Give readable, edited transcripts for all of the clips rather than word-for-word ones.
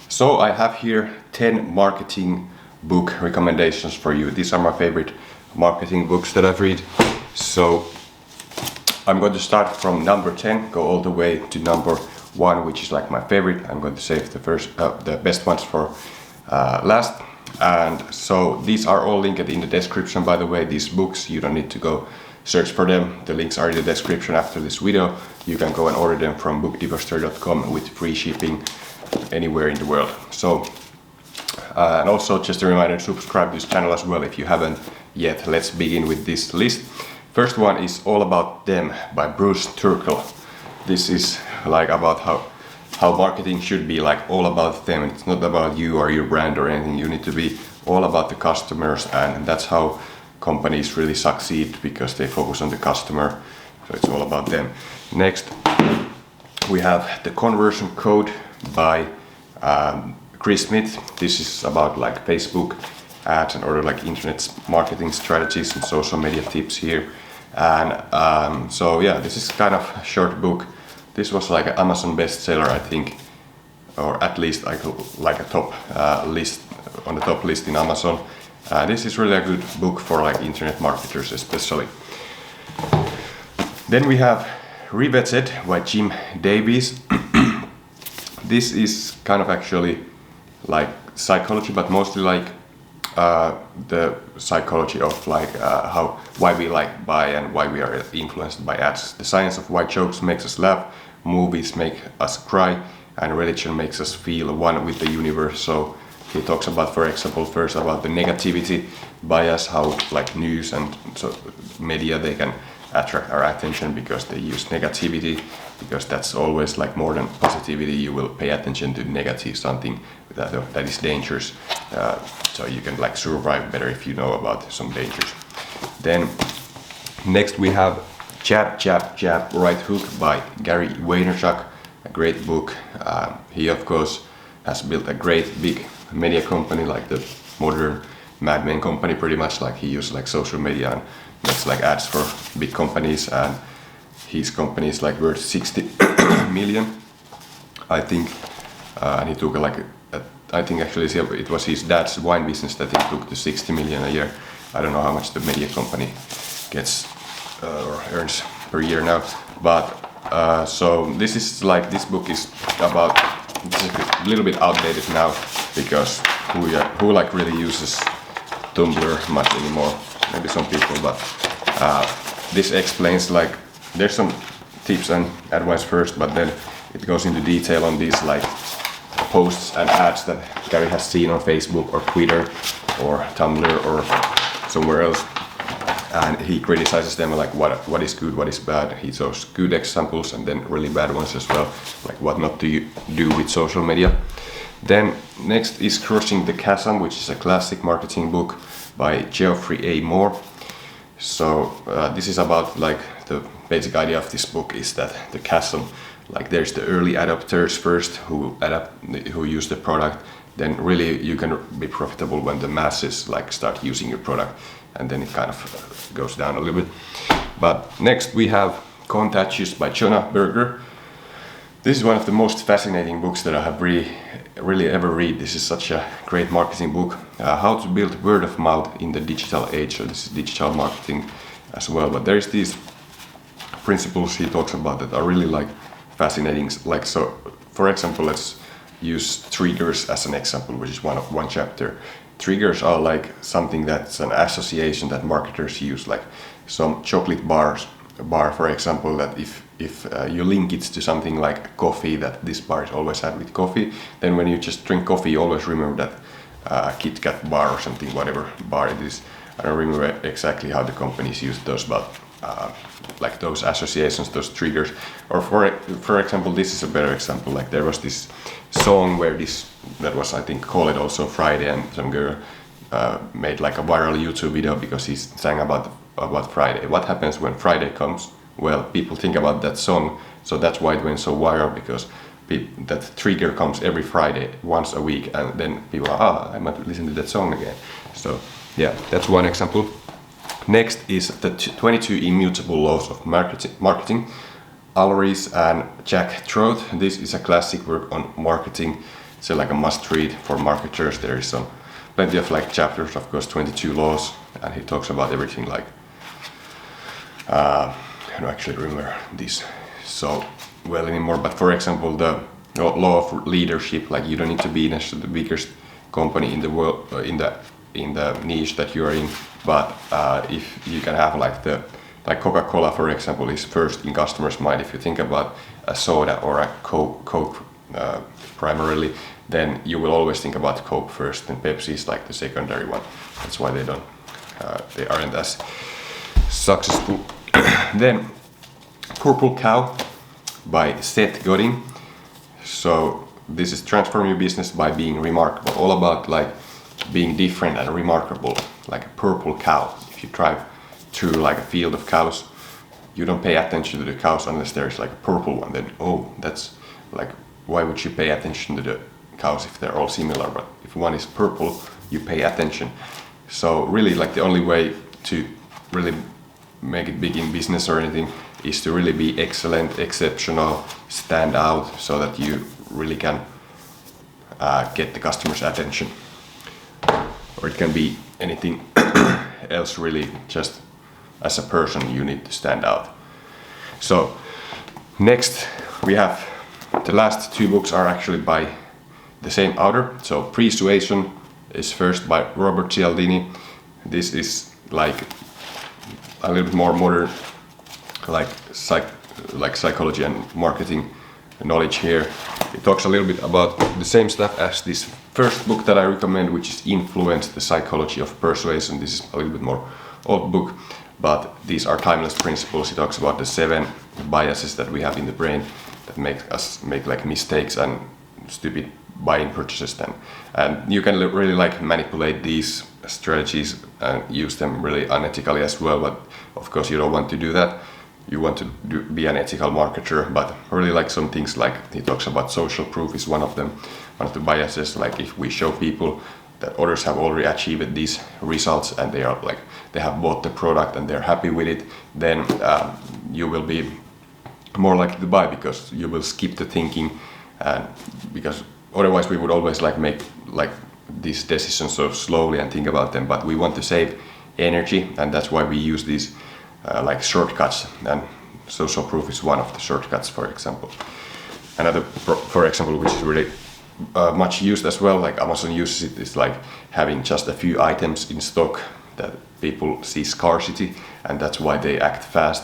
So I have here 10 marketing book recommendations for you. These are my favorite marketing books that I've read. So I'm going to start from number 10, go all the way to number 1, which is like my favorite. I'm going to save the best ones for last. And so these are all linked in the description, by the way. These books, you don't need to go search for them. The links are in the description after this video. You can go and order them from bookdeposter.com with free shipping anywhere in the world. So and also just a reminder, subscribe to this channel as well if you haven't yet. Let's begin with this list. First one is All About Them by Bruce Turkle. This is like about how marketing should be, like all about them. It's not about you or your brand or anything. You need to be all about the customers, and that's how companies really succeed, because they focus on the customer. So it's all about them. Next, we have The Conversion Code by Chris Smith. This is about like Facebook ads and other like internet marketing strategies and social media tips here. And so yeah, this is kind of a short book. This was like an Amazon bestseller, I think, or at least like a top list, on the top list in Amazon. This is really a good book for like internet marketers especially. Then we have Riveted by Jim Davies. This is kind of actually like psychology, but mostly like the psychology of like why we like buy and why we are influenced by ads. The science of why jokes makes us laugh, movies make us cry, and religion makes us feel one with the universe. So he talks about, for example, first about the negativity bias, how like news and so media, they can attract our attention because they use negativity, because that's always like more than positivity. You will pay attention to negative, something that is dangerous. So you can like survive better if you know about some dangers. Then next we have Jab, Jab, Jab, Right Hook by Gary Vaynerchuk, a great book. He of course has built a great big media company, like the modern Mad Men company, pretty much. Like he uses like social media and makes like ads for big companies, and his company is like worth 60 million, I think. And he took I think actually it was his dad's wine business that he took to 60 million a year. I don't know how much the media company gets or earns per year now, but so this book is about, it's a little bit outdated now, because who like really uses Tumblr much anymore? Maybe some people, but this explains, like, there's some tips and advice first, but then it goes into detail on these like posts and ads that Gary has seen on Facebook or Twitter or Tumblr or somewhere else, and he criticizes them, like what is good, what is bad. He shows good examples and then really bad ones as well, like what not to do with social media. Then next is Crossing the Chasm, which is a classic marketing book by Geoffrey A. Moore. So this is about, like, the basic idea of this book is that the chasm, like there's the early adopters first who use the product, then really you can be profitable when the masses like start using your product, and then it kind of goes down a little bit. But next we have Contagious by Jonah Berger. This is one of the most fascinating books that I have really ever read. This is such a great marketing book. How to build word of mouth in the digital age. So this is digital marketing as well. But there's these principles he talks about that are really like fascinating. Like, so for example, let's use triggers as an example, which is one chapter. Triggers are like something that's an association that marketers use, like some chocolate bar, for example, that if you link it to something like coffee, that this bar is always had with coffee, then when you just drink coffee, you always remember that Kit Kat bar or something, whatever bar it is. I don't remember exactly how the companies use those, but like those associations, those triggers. Or for example, this is a better example. Like there was this song that was, I think, Call It Also Friday, and some girl made like a viral YouTube video because he sang about Friday. What happens when Friday comes? Well, people think about that song, so that's why it went so viral, because that trigger comes every Friday, once a week, and then people are, I might listen to that song again. So yeah, that's one example. Next is the 22 Immutable Laws of Marketing, Ulrich and Jack Trout. This is a classic work on marketing. it's like a must read for marketers. There is plenty of like chapters, of course, 22 laws, and he talks about everything like I don't actually remember this so well anymore, but for example, the law of leadership, like you don't need to be necessarily the biggest company in the world, in the niche that you're in, but if you can have like Coca-Cola, for example, is first in customers' mind. If you think about a soda or a Coke primarily, then you will always think about Coke first, and Pepsi is like the secondary one. That's why they aren't as successful. Then Purple Cow by Seth Godin. So this is Transform Your Business by Being Remarkable, all about like being different and remarkable, like a purple cow. If you drive through like a field of cows, you don't pay attention to the cows unless there's like a purple one. Then that's like, why would you pay attention to the cows if they're all similar? But if one is purple, you pay attention. So really, like the only way to really make it big in business or anything is to really be excellent, exceptional, stand out, so that you really can get the customer's attention. Or it can be anything else, really. Just as a person, you need to stand out. So next we have the last two books are actually by the same author. So Persuasion is first by Robert Cialdini. This is like a little bit more modern, like psychology and marketing knowledge here. It talks a little bit about the same stuff as this first book that I recommend, which is Influence, the Psychology of Persuasion. This is a little bit more old book, but these are timeless principles. He talks about the 7 biases that we have in the brain that make us make like mistakes and stupid buying purchases then. And you can really like manipulate these strategies and use them really unethically as well, but of course you don't want to do that. You want to be an ethical marketer, but really like some things, like he talks about social proof is one of them, one of the biases. Like if we show people that others have already achieved these results and they have bought the product and they're happy with it, then you will be more likely to buy, because you will skip the thinking, and because otherwise we would always like make like these decisions so slowly and think about them. But we want to save energy, and that's why we use these like shortcuts, and social proof is one of the shortcuts, for example. Another, for example, which is really much used as well, like Amazon uses it, is like having just a few items in stock, that people see scarcity, and that's why they act fast,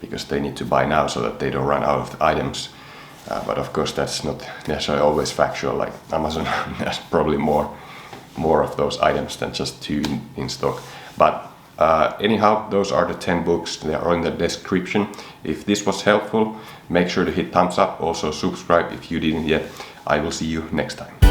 because they need to buy now so that they don't run out of the items. But of course that's not necessarily always factual. Like Amazon has probably more of those items than just 2 in stock. But anyhow, those are the 10 books. They are in the description. If this was helpful, make sure to hit thumbs up. Also subscribe if you didn't yet. I will see you next time.